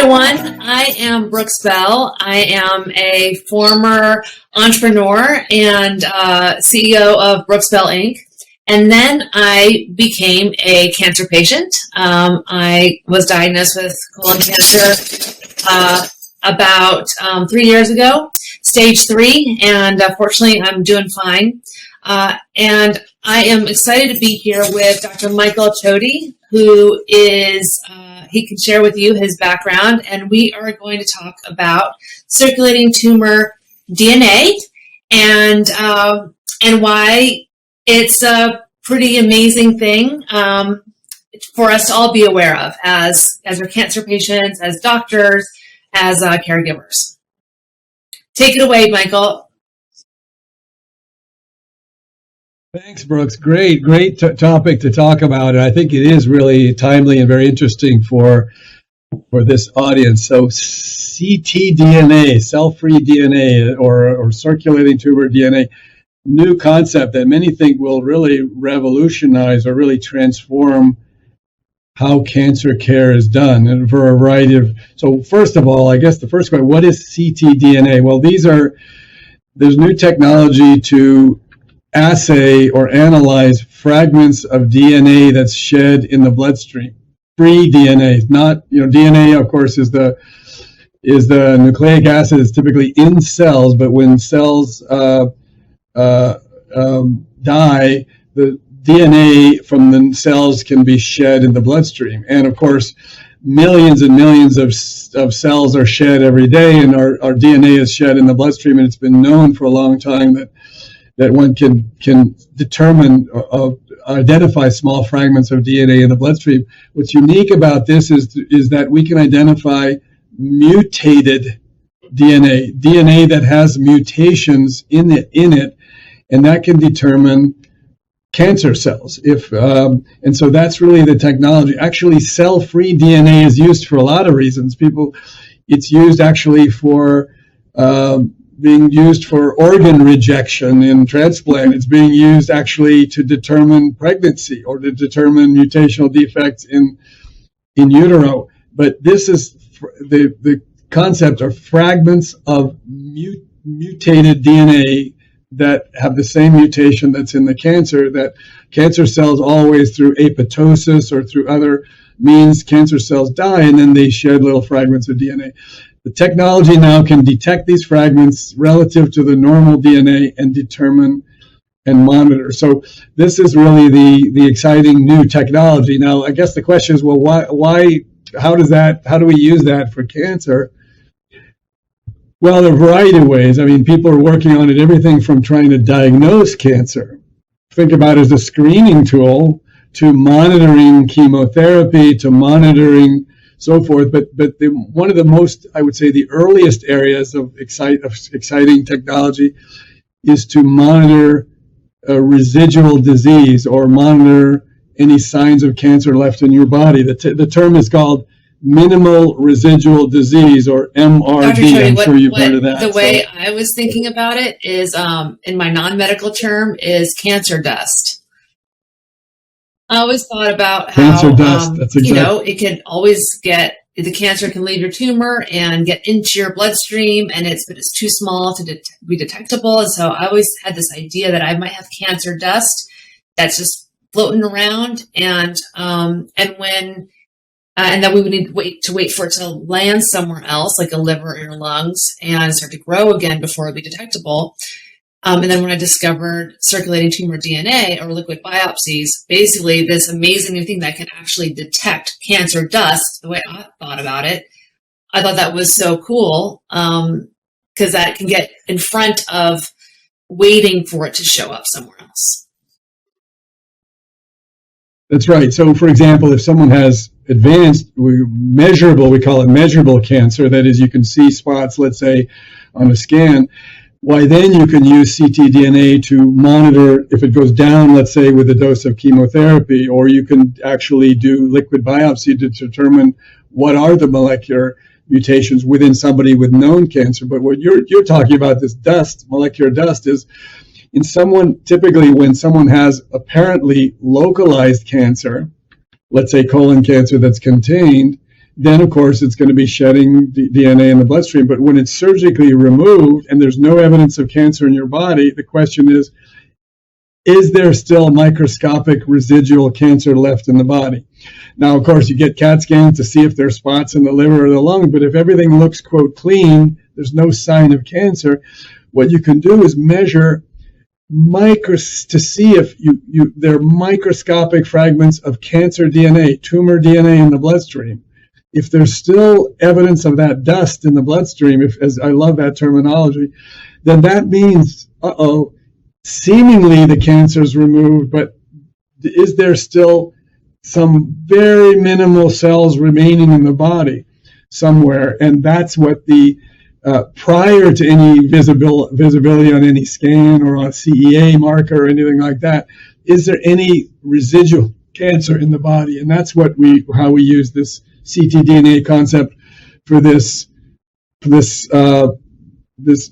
everyone. I am Brooks Bell. I am a former entrepreneur and CEO of Brooks Bell Inc. And then I became a cancer patient. I was diagnosed with colon cancer about 3 years ago, stage 3, and fortunately I'm doing fine. And I am excited to be here with Dr. Michael Choti, who is, he can share with you his background, and we are going to talk about circulating tumor DNA and why it's a pretty amazing thing for us to all be aware of as our cancer patients, as doctors, as caregivers. Take it away, Michael. Thanks, Brooks. Great topic to talk about. And I think it is really timely and very interesting for this audience. So ctDNA, cell-free DNA, or circulating tumor DNA, new concept that many think will really revolutionize or really transform how cancer care is done, and for a variety of. So first of all, I guess the first question, what is ctDNA? Well, there's new technology to assay or analyze fragments of DNA that's shed in the bloodstream. Free DNA, not, DNA, of course, is the nucleic acid is typically in cells, but when cells die, the DNA from the cells can be shed in the bloodstream. And of course, millions and millions of cells are shed every day, and our DNA is shed in the bloodstream, and it's been known for a long time that one can determine, identify small fragments of DNA in the bloodstream. What's unique about this is that we can identify mutated DNA that has mutations in it, and that can determine cancer cells. And so that's really the technology. Actually, cell-free DNA is used for a lot of reasons. It's used actually for being used for organ rejection in transplant. It's being used actually to determine pregnancy or to determine mutational defects in utero. But this is the concept of fragments of mutated DNA that have the same mutation that's in the cancer, that cancer cells always through apoptosis or through other means, cancer cells die, and then they shed little fragments of DNA. The technology now can detect these fragments relative to the normal DNA and determine and monitor. So this is really the exciting new technology. Now, I guess the question is, well, why? How do we use that for cancer? Well, there are a variety of ways. I mean, people are working on it, everything from trying to diagnose cancer, think about it as a screening tool, to monitoring chemotherapy, to monitoring so forth. But one of the most, I would say, the earliest areas of exciting technology is to monitor residual disease or monitor any signs of cancer left in your body. The term is called minimal residual disease, or MRD. Dr. Choti, I'm sure you've heard of that. The way I was thinking about it is, in my non-medical term, is cancer dust. I always thought about how, cancer dust. That's exactly. It can always the cancer can leave your tumor and get into your bloodstream, but it's too small to be detectable. And so I always had this idea that I might have cancer dust that's just floating around, and that we would need to wait for it to land somewhere else, like a liver or your lungs, and start to grow again before it would be detectable. And then when I discovered circulating tumor DNA or liquid biopsies, basically this amazing new thing that can actually detect cancer dust, the way I thought about it, I thought that was so cool, because that can get in front of waiting for it to show up somewhere else. That's right. So, for example, if someone has advanced, measurable, we call it measurable cancer, that is, you can see spots, let's say, on a scan, why then you can use ctDNA to monitor if it goes down, let's say, with a dose of chemotherapy, or you can actually do liquid biopsy to determine what are the molecular mutations within somebody with known cancer. But what you're talking about, this dust, molecular dust, is in someone, typically when someone has apparently localized cancer, let's say colon cancer that's contained, then of course it's going to be shedding DNA in the bloodstream. But when it's surgically removed and there's no evidence of cancer in your body, the question is there still microscopic residual cancer left in the body? Now, of course, you get CAT scans to see if there are spots in the liver or the lung, but if everything looks, quote, clean, there's no sign of cancer, what you can do is measure to see if there are microscopic fragments of cancer DNA, tumor DNA in the bloodstream. If there's still evidence of that dust in the bloodstream, as I love that terminology, then that means, seemingly the cancer is removed, but is there still some very minimal cells remaining in the body somewhere? And that's what the prior to any visibility on any scan or on a CEA marker or anything like that, is there any residual cancer in the body? And that's how we use this ctDNA concept for this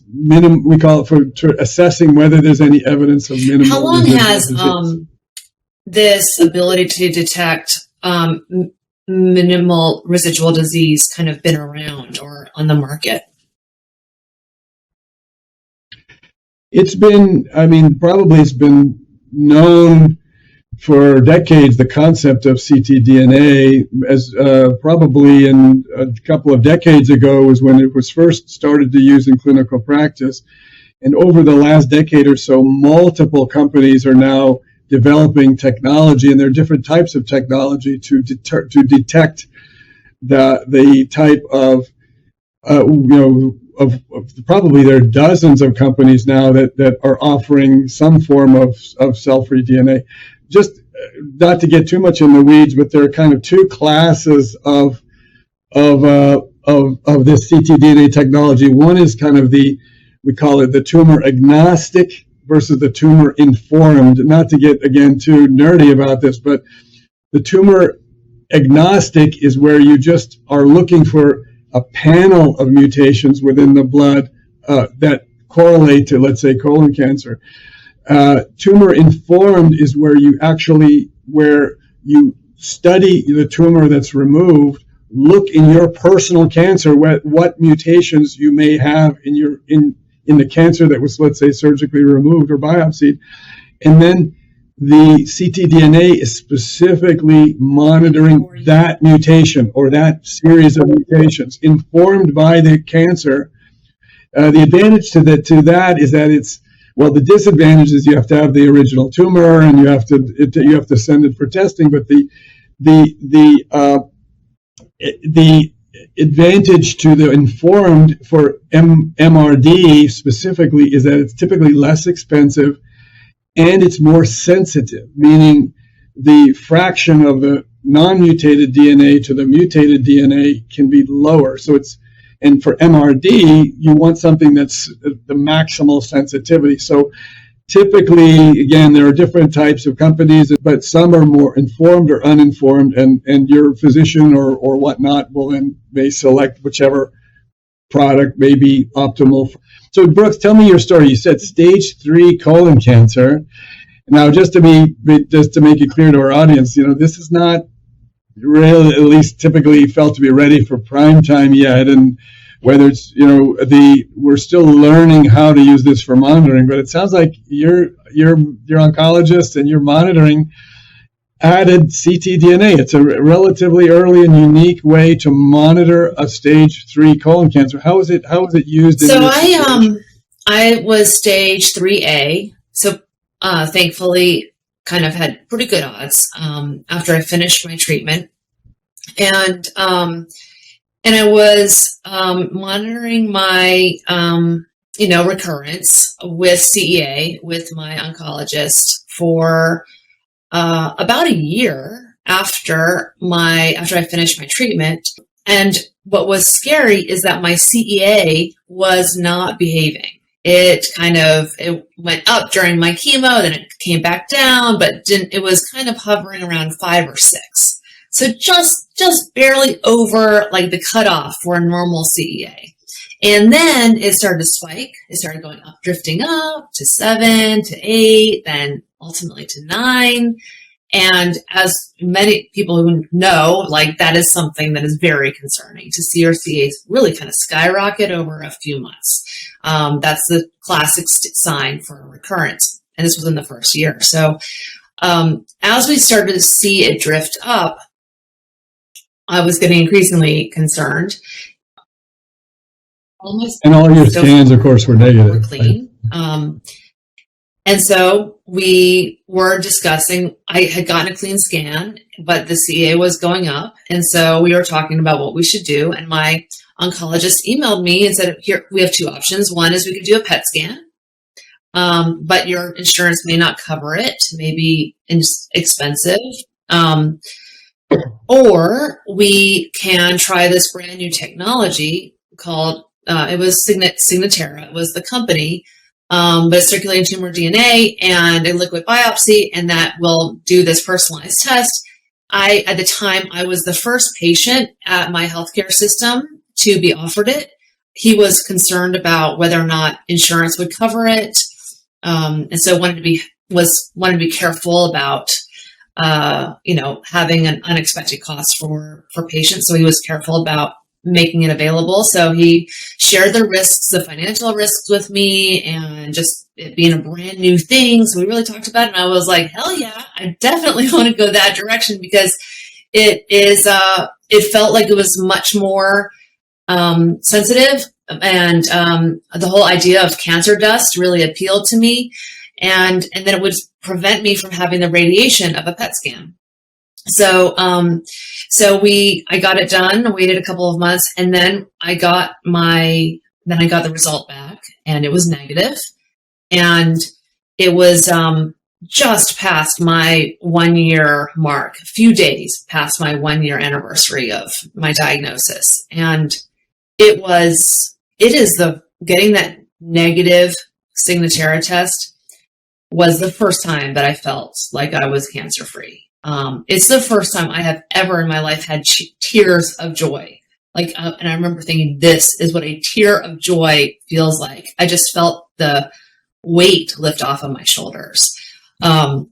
minimum, we call it for assessing whether there's any evidence of minimal. How long has this ability to detect minimal residual disease kind of been around or on the market? It's been known for decades, the concept of ctDNA, as probably in a couple of decades ago was when it was first started to use in clinical practice. And over the last decade or so, multiple companies are now developing technology, and there are different types of technology to detect the type of, probably there are dozens of companies now that are offering some form of cell-free DNA. Just not to get too much in the weeds, but there are kind of two classes of this ctDNA technology. One is kind of we call it the tumor agnostic versus the tumor informed. Not to get, again, too nerdy about this, but the tumor agnostic is where you just are looking for a panel of mutations within the blood that correlate to, let's say, colon cancer. Tumor informed is where you study the tumor that's removed, look in your personal cancer what mutations you may have in the cancer that was, let's say, surgically removed or biopsied, and then the ctDNA is specifically monitoring that mutation or that series of mutations informed by the cancer. The advantage to that is that the disadvantage is you have to have the original tumor and you have to send it for testing. But the advantage to the informed for MRD specifically is that it's typically less expensive and it's more sensitive, meaning the fraction of the non-mutated DNA to the mutated DNA can be lower. And for MRD, you want something that's the maximal sensitivity. So typically, again, there are different types of companies, but some are more informed or uninformed, and your physician or whatnot may select whichever product may be optimal. So Brooks, tell me your story. You said stage 3 colon cancer. Now, just to make it clear to our audience, this is not really, at least typically, felt to be ready for prime time yet, and whether it's we're still learning how to use this for monitoring. But it sounds like you're oncologist and you're monitoring added ctDNA. It's a relatively early and unique way to monitor a stage 3 colon cancer. How is it used? So I was stage 3A. So thankfully, kind of had pretty good odds after I finished my treatment, and I was monitoring my recurrence with CEA with my oncologist for about a year after I finished my treatment. And what was scary is that my CEA was not behaving. It went up during my chemo, then it came back down, but it was kind of hovering around 5 or 6. So just barely over like the cutoff for a normal CEA. And then it started to spike. It started going up, drifting up to 7, to 8, then ultimately to 9. And as many people who know, like, that is something that is very concerning to see your CAs really kind of skyrocket over a few months. That's the classic sign for recurrence. And this was in the first year. So as we started to see it drift up, I was getting increasingly concerned. And all your scans, of course, were negative. Were clean. Right? And so we were discussing, I had gotten a clean scan, but the CA was going up. And so we were talking about what we should do. And my oncologist emailed me and said, here, we have two options. One is we could do a PET scan, but your insurance may not cover it, maybe expensive. Or we can try this brand new technology called, it was Signatera, it was the company, but it's circulating tumor DNA and a liquid biopsy, and that will do this personalized test. At the time, I was the first patient at my healthcare system to be offered it. He was concerned about whether or not insurance would cover it, and so wanted to be careful about having an unexpected cost for patients. So he was careful about making it available. So he shared the risks, the financial risks with me, and just it being a brand new thing. So we really talked about it, and I was like, hell yeah, I definitely want to go that direction, because it felt like it was much more sensitive, and the whole idea of cancer dust really appealed to me, and then it would prevent me from having the radiation of a PET scan. So I got it done, waited a couple of months, and then I got the result back, and it was negative, and it was just past my 1 year mark, a few days past my 1 year anniversary of my diagnosis. And getting that negative Signatera test was the first time that I felt like I was cancer free. It's the first time I have ever in my life had tears of joy. And I remember thinking, this is what a tear of joy feels like. I just felt the weight lift off of my shoulders. And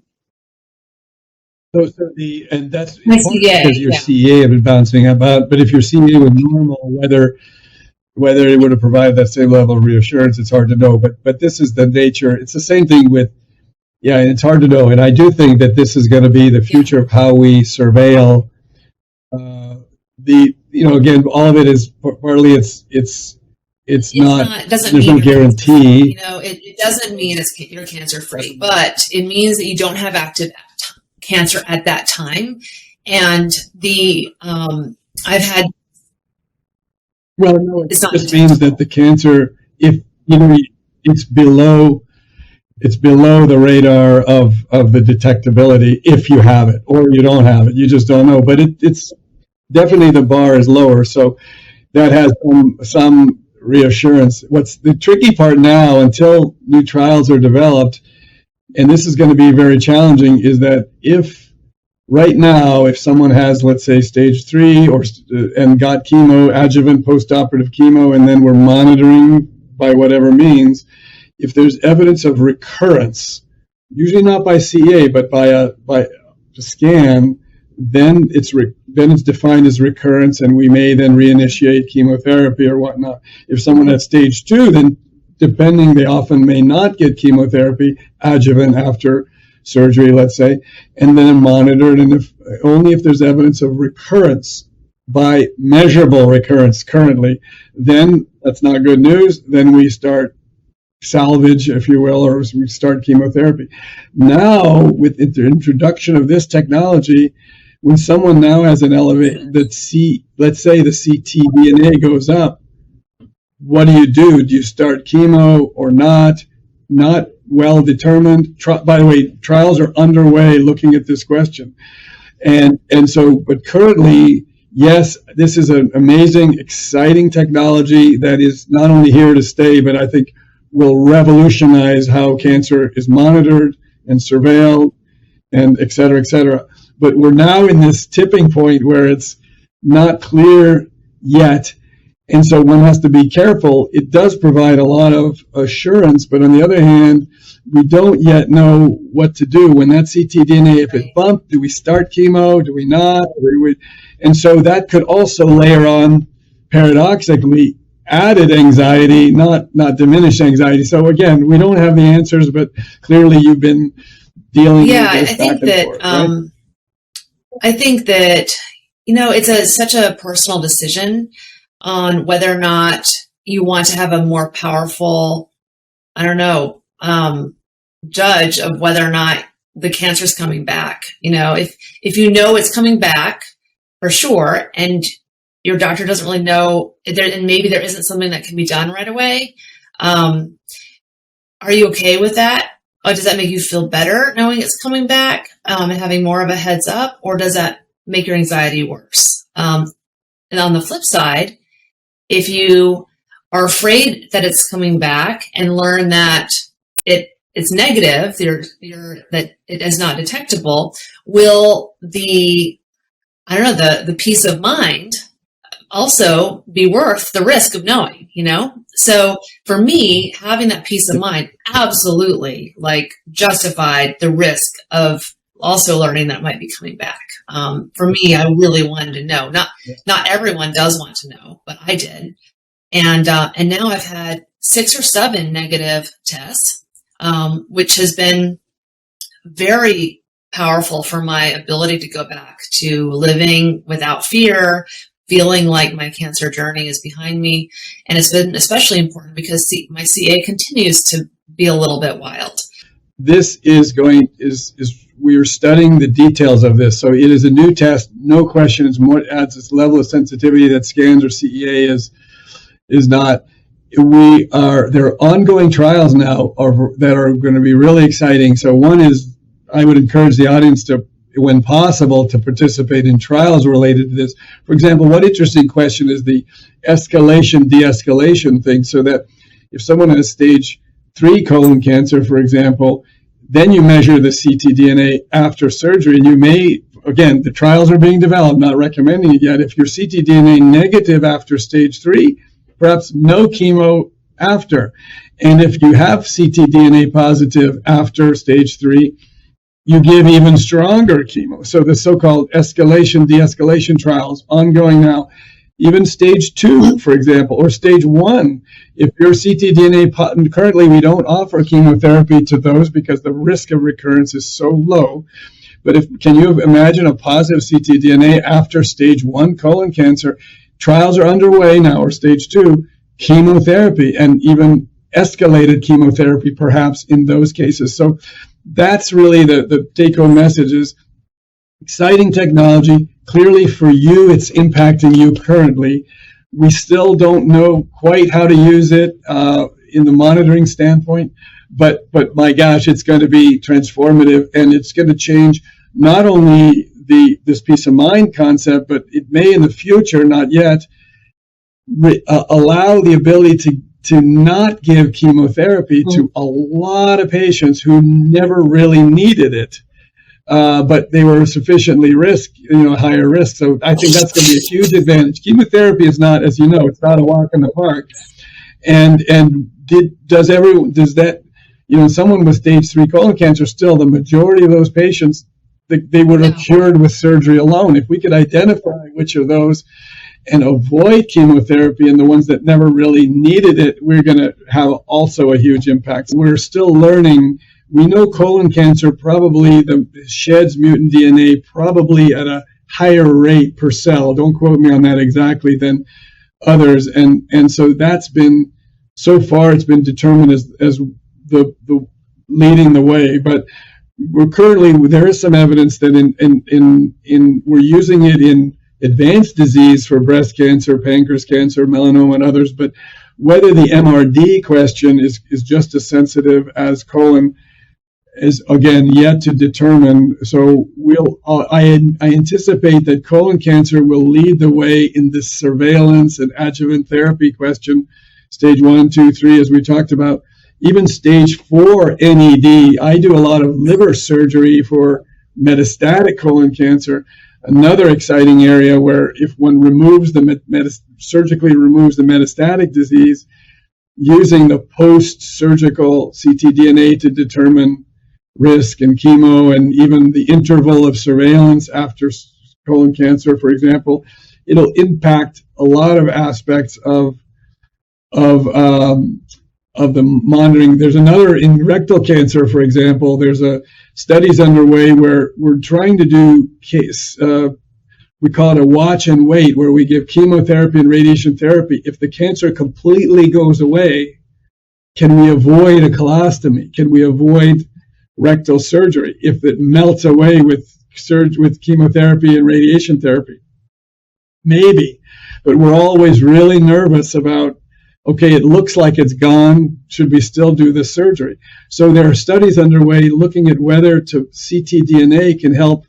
that's my important CA, because your CA had been bouncing about. But if your CA was normal, whether it would have provided that same level of reassurance, it's hard to know. But this is the nature. It's the same thing with. Yeah, it's hard to know, and I do think that this is going to be the future of how we surveil. Again, all of it is partly it's not. There's no guarantee. It doesn't mean you're cancer free, but it means that you don't have active cancer at that time. And I've had. Well, no, it just means that the cancer, if it's below. It's below the radar of the detectability if you have it or you don't have it. You just don't know. But it's definitely the bar is lower. So that has some reassurance. What's the tricky part now, until new trials are developed, and this is going to be very challenging, is that if someone has, let's say, stage 3 and got chemo, adjuvant postoperative chemo, and then we're monitoring by whatever means, if there's evidence of recurrence, usually not by CA, but by a scan, then it's defined as recurrence, and we may then reinitiate chemotherapy or whatnot. If someone at stage 2, then depending, they often may not get chemotherapy, adjuvant after surgery, let's say, and then monitored. And only if there's evidence of recurrence by measurable recurrence currently, then that's not good news. Then we start salvage, if you will, or we start chemotherapy. Now, with the introduction of this technology, when someone now has an elevated, let's say the ctDNA goes up, what do? Do you start chemo or not? Not well determined. By the way, trials are underway looking at this question. And so, but currently, yes, this is an amazing, exciting technology that is not only here to stay, but I think will revolutionize how cancer is monitored and surveilled, and et cetera, et cetera. But we're now in this tipping point where it's not clear yet. And so one has to be careful. It does provide a lot of assurance, but on the other hand, we don't yet know what to do when that ctDNA, if it bumped, do we start chemo, do we not? And so that could also layer on, paradoxically, added anxiety, not diminished anxiety. So again, we don't have the answers, but clearly you've been dealing with this back and forth, right? I think that, it's such a personal decision on whether or not you want to have a more powerful, judge of whether or not the cancer is coming back. If it's coming back for sure, and your doctor doesn't really know, and maybe there isn't something that can be done right away, are you okay with that? Or does that make you feel better knowing it's coming back and having more of a heads up, or does that make your anxiety worse? And on the flip side, if you are afraid that it's coming back and learn that it's negative, that it is not detectable, will the peace of mind also be worth the risk of knowing, So for me, having that peace of mind absolutely justified the risk of also learning that it might be coming back. For me, I really wanted to know. Not everyone does want to know, but I did. And now I've had 6 or 7 negative tests, which has been very powerful for my ability to go back to living without fear, feeling like my cancer journey is behind me. And it's been especially important because my CA continues to be a little bit wild. This we are studying the details of this. So it is a new test, no question. It adds this level of sensitivity that scans or CEA is not. There are ongoing trials now that are going to be really exciting. So one is, I would encourage the audience to, when possible, to participate in trials related to this. For example, one interesting question is the escalation, de-escalation thing, so that if someone has stage 3 colon cancer, for example, then you measure the ctDNA after surgery, and you may, again, the trials are being developed, not recommending it yet. If you're ctDNA negative after stage 3, perhaps no chemo after. And if you have ctDNA positive after stage 3, you give even stronger chemo. So the so-called escalation, de-escalation trials ongoing now, even stage 2, for example, or stage 1. If you're ctDNA, currently we don't offer chemotherapy to those because the risk of recurrence is so low. But can you imagine a positive ctDNA after stage 1 colon cancer? Trials are underway now, or stage 2, chemotherapy, and even escalated chemotherapy perhaps in those cases. So that's really the take-home message is exciting technology. Clearly for you, it's impacting you currently. We still don't know quite how to use it in the monitoring standpoint, but my gosh, it's going to be transformative, and it's going to change not only this peace of mind concept, but it may in the future, not yet, allow the ability to not give chemotherapy to a lot of patients who never really needed it, but they were sufficiently higher risk. So I think that's going to be a huge advantage. Chemotherapy is not, as you know, it's not a walk in the park. And someone with stage 3 colon cancer, still the majority of those patients, they would have cured with surgery alone. If we could identify which of those and avoid chemotherapy and the ones that never really needed it, we're going to have also a huge impact. We're still learning. We know colon cancer probably sheds mutant DNA probably at a higher rate per cell. Don't quote me on that exactly than others. And so that's been, so far it's been determined as the leading the way. But there is some evidence that we're using it in advanced disease for breast cancer, pancreas cancer, melanoma, and others. But whether the MRD question is just as sensitive as colon is, again, yet to determine. So I anticipate that colon cancer will lead the way in this surveillance and adjuvant therapy question, stage 1, 2, 3, as we talked about. Even stage 4 NED, I do a lot of liver surgery for metastatic colon cancer. Another exciting area where if one removes surgically removes the metastatic disease, using the post-surgical ctDNA to determine risk and chemo, and even the interval of surveillance after colon cancer, for example, it'll impact a lot of aspects of the monitoring. There's another in rectal cancer, for example. There's studies underway where we're trying to do we call it a watch and wait, where we give chemotherapy and radiation therapy. If the cancer completely goes away, can we avoid a colostomy? Can we avoid rectal surgery if it melts away with chemotherapy and radiation therapy? Maybe, but we're always really nervous about, okay, it looks like it's gone. Should we still do this surgery? So there are studies underway looking at whether ctDNA can help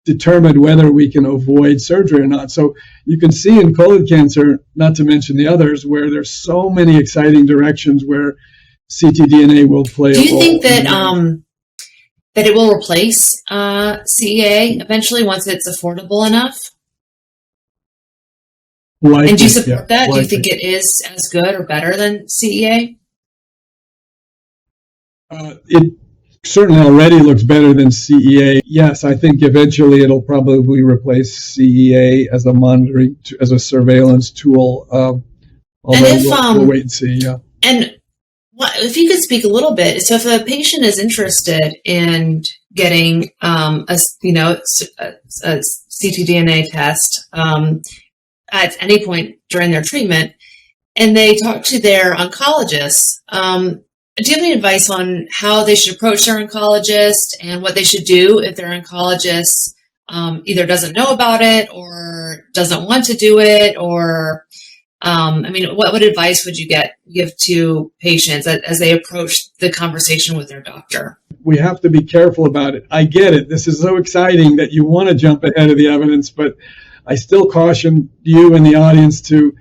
determine whether we can avoid surgery or not. So you can see in colon cancer, not to mention the others, where there's so many exciting directions where ctDNA will play a role. Do you think that it will replace CEA eventually once it's affordable enough? Likely, and do you support that? Likely. Do you think it is as good or better than CEA? It certainly already looks better than CEA. Yes, I think eventually it'll probably replace CEA as a monitoring, as a surveillance tool. Although we'll wait and see. Yeah. And if you could speak a little bit, so if a patient is interested in getting a ctDNA test at any point during their treatment, and they talk to their oncologist, do you have any advice on how they should approach their oncologist and what they should do if their oncologist either doesn't know about it or doesn't want to do it? Or, what advice would you give to patients as they approach the conversation with their doctor? We have to be careful about it. I get it. This is so exciting that you want to jump ahead of the evidence, but I still caution you and the audience to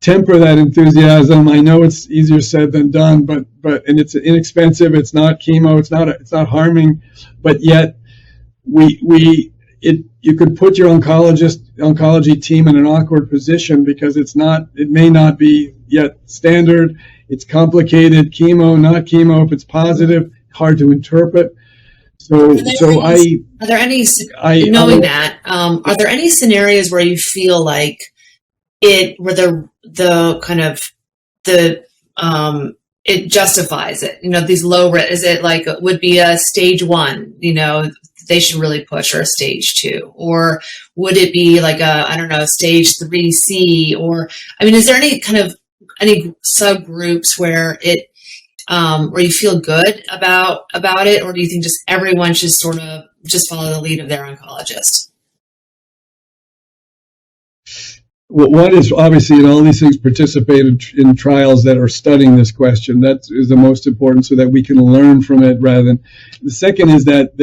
temper that enthusiasm. I know it's easier said than done, but and it's inexpensive. It's not chemo. It's not harming, but yet you could put your oncology team in an awkward position because it may not be yet standard. It's complicated. Chemo, not chemo. If it's positive, hard to interpret. Are there any scenarios where you feel like it justifies it? These low risk, is it like it would be a stage 1, they should really push, or a stage 2, or would it be like stage 3C, or, is there any subgroups where it, where you feel good about it, or do you think just everyone should sort of just follow the lead of their oncologist? Well, one is obviously in all these things participate in trials that are studying this question. That is the most important, so that we can learn from it rather than. The second is that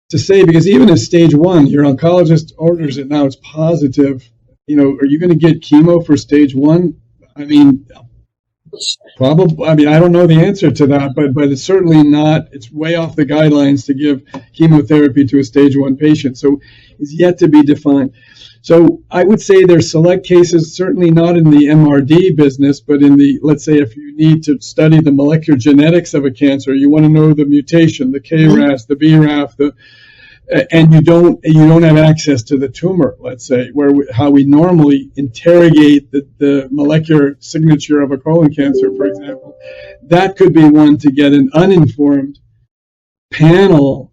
to say, because even at stage 1, your oncologist orders it, now it's positive. Are you going to get chemo for stage 1? Probably. I don't know the answer to that, but it's certainly not. It's way off the guidelines to give chemotherapy to a stage 1 patient. So it's yet to be defined. So I would say there's select cases, certainly not in the MRD business, but in the, let's say, if you need to study the molecular genetics of a cancer, you want to know the mutation, the KRAS, the BRAF, and you don't have access to the tumor, let's say, how we normally interrogate the molecular signature of a colon cancer, for example. That could be one to get an uninformed panel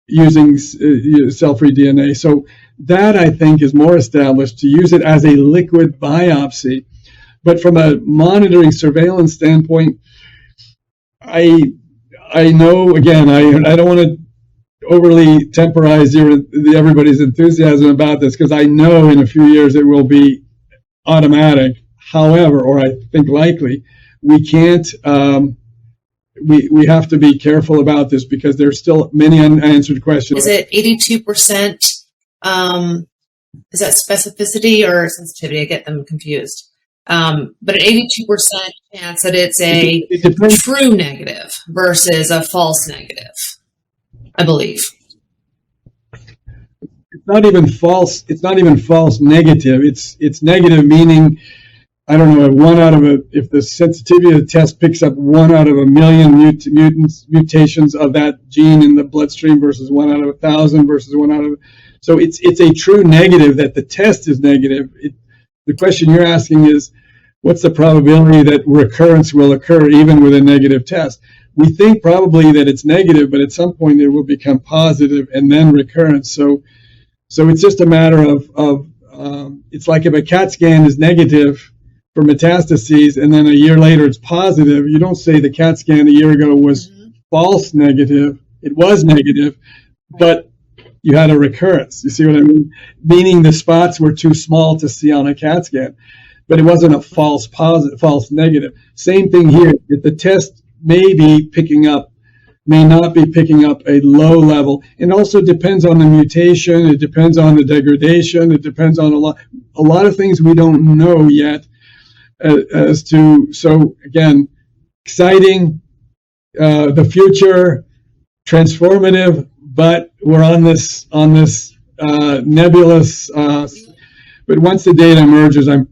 using cell-free DNA. So that, I think, is more established, to use it as a liquid biopsy. But from a monitoring surveillance standpoint, I know, again, I don't want to overly temporize everybody's enthusiasm about this, because I know in a few years it will be automatic. However, or I think likely, we can't, we have to be careful about this because there's still many unanswered questions. Is it 82%? Is that specificity or sensitivity? I get them confused. But an 82% chance that it's a true negative versus a false negative, I believe. It's not even false. It's not even false negative. It's negative, meaning I don't know, if the sensitivity of the test picks up 1 out of a million mutations of that gene in the bloodstream versus 1 out of 1,000 versus 1 out of, so it's a true negative that the test is negative. The question you're asking is, what's the probability that recurrence will occur even with a negative test? We think probably that it's negative, but at some point it will become positive and then recurrence. So it's just a matter of it's like if a CAT scan is negative for metastases and then a year later it's positive, you don't say the CAT scan a year ago was false negative. It was negative, but you had a recurrence. You see what I mean? Meaning the spots were too small to see on a CAT scan, but it wasn't a false positive, false negative. Same thing here. If the test may not be picking up a low level. It also depends on the mutation. It depends on the degradation. It depends on a lot of things we don't know yet as to. So again, exciting, the future, transformative, but we're on this nebulous. But once the data emerges, I'm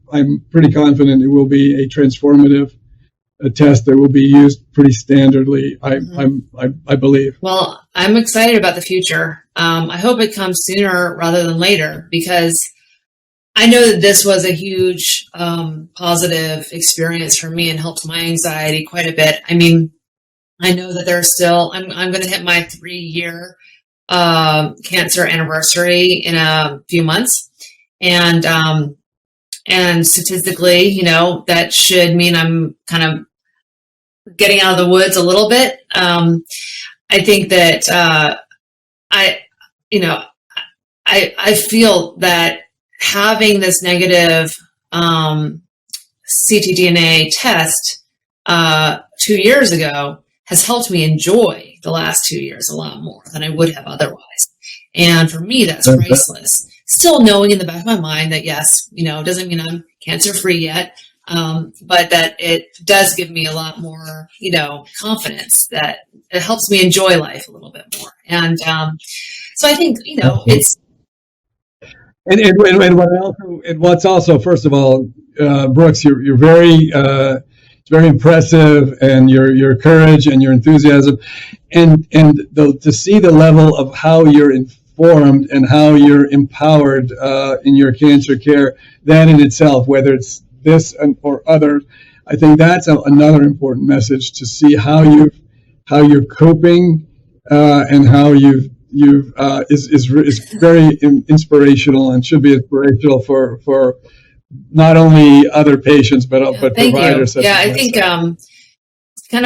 pretty confident it will be a transformative test that will be used pretty standardly. I believe. Well, I'm excited about the future. I hope it comes sooner rather than later, because I know that this was a huge positive experience for me and helped my anxiety quite a bit. I mean, I know that there's still, I'm going to hit my 3-year cancer anniversary in a few months. And statistically, you know, that should mean I'm kind of getting out of the woods a little bit. I think that I feel that having this negative ctDNA test 2 years ago has helped me enjoy the last 2 years a lot more than I would have otherwise. And for me, that's priceless. Still knowing in the back of my mind that, yes, you know, it doesn't mean I'm cancer-free yet, but that it does give me a lot more, you know, confidence that it helps me enjoy life a little bit more. And so I think, you know, it's... And what's also, first of all, Brooks, you're very... it's very impressive, and your courage and your enthusiasm, and to see the level of how you're informed and how you're empowered in your cancer care, that in itself, whether it's this or other, I think that's another important message, to see how you're coping and how is very inspirational, and should be inspirational for not only other patients, but providers. Yeah, I think kind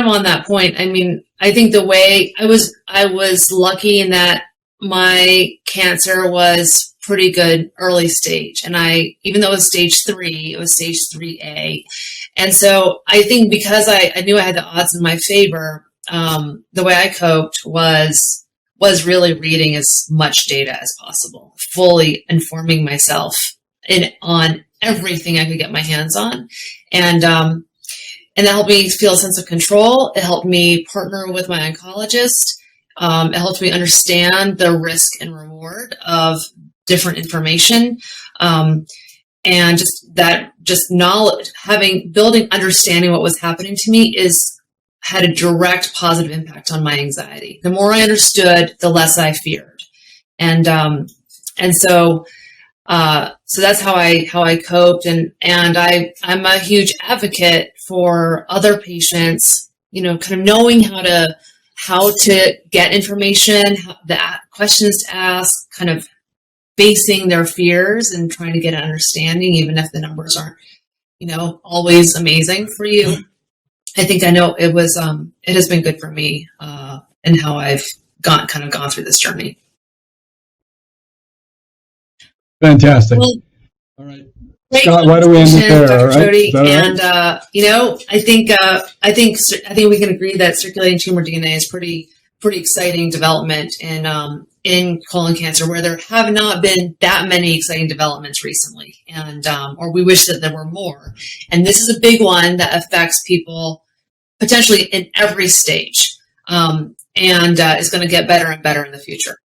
of on that point. I mean, I think the way I was lucky in that my cancer was pretty good early stage, and even though it was stage 3, it was stage 3A, and so I think because I knew I had the odds in my favor, the way I coped was really reading as much data as possible, fully informing myself on everything I could get my hands on. And that helped me feel a sense of control. It helped me partner with my oncologist. It helped me understand the risk and reward of different information. And just knowledge, building understanding what was happening to me had a direct positive impact on my anxiety. The more I understood, the less I feared. And so that's how I coped, and I'm a huge advocate for other patients, you know, kind of knowing how to get information, the questions to ask, kind of facing their fears and trying to get an understanding, even if the numbers aren't, you know, always amazing for you. I think I know it has been good for me, and how I've gone through this journey. Fantastic. Well, all right, Scott, why do we end it there? Dr. Choti, right? And you know, I think we can agree that circulating tumor DNA is pretty exciting development in colon cancer, where there have not been that many exciting developments recently, and or we wish that there were more. And this is a big one that affects people potentially in every stage, and is going to get better and better in the future.